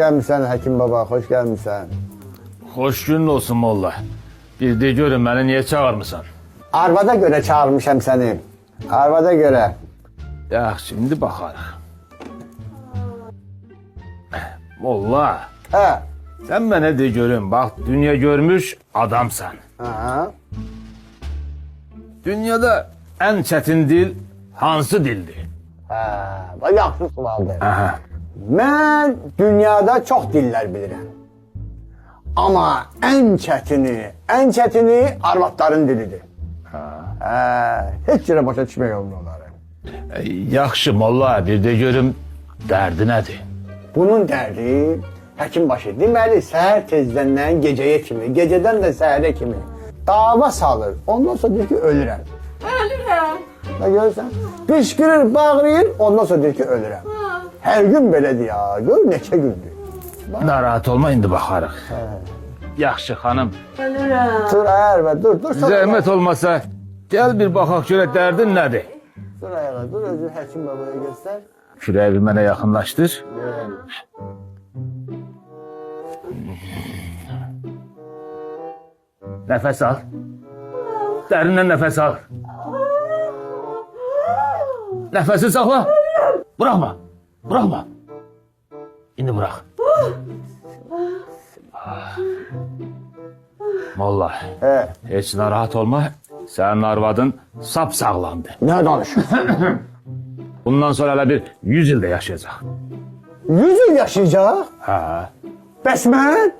Gelmişsən Həkim baba, xoş gəlmişsən. Hoş günün olsun molla. Bir de görün beni niye çağırmışsan? Arvada görə çağırmışam səni. Arvada görə. Ya şimdi bakarıq. Molla, Hə. sen bana de görün bak dünya görmüş adamsan. Aha. Dünyada en çetin dil hansı dildi? Hə, bax yaxşı sualdır. Aha. Mən dünyada çox dillər bilirəm. Amma ən çətini arvadların dilidir. Hə, heç yerə başa düşmək olmur onları. Yaxşı molla bir de görüm derdi nedir? Bunun dərdi həkim başı. Deməli, səhər tezdəndən gecəyə kimi, gecədən də səhərə kimi dava salır. Ondan sonra deyir ki, ölürəm. Ölürəm. Da görürsən, qışqırır, bağırır, ondan sonra deyir ki, ölürəm. Hər gün belədir ya, gör neçə gündür. Narahat olma indi bakarıq. Yaxşı hanım. Ölürəm. Dur Ərvə, dur. Zəhmət olmasa gel bir bakaq göre derdin nedir? Dur ayağa, dur özü həkim babaya göstər. Küreği bir bana yakınlaştır. Nefes al. Derinden nefes al. Nefesi sakla. Bırakma. Bırakma. Şimdi bırak. Molla, Hə, hiç narahat olma. Senin arvadın sapsağlamdı. nə danışır? Bundan sonra hele bir 100 yılda yaşayacak. 100 il yaşayacaq? Ha. Bəs mən?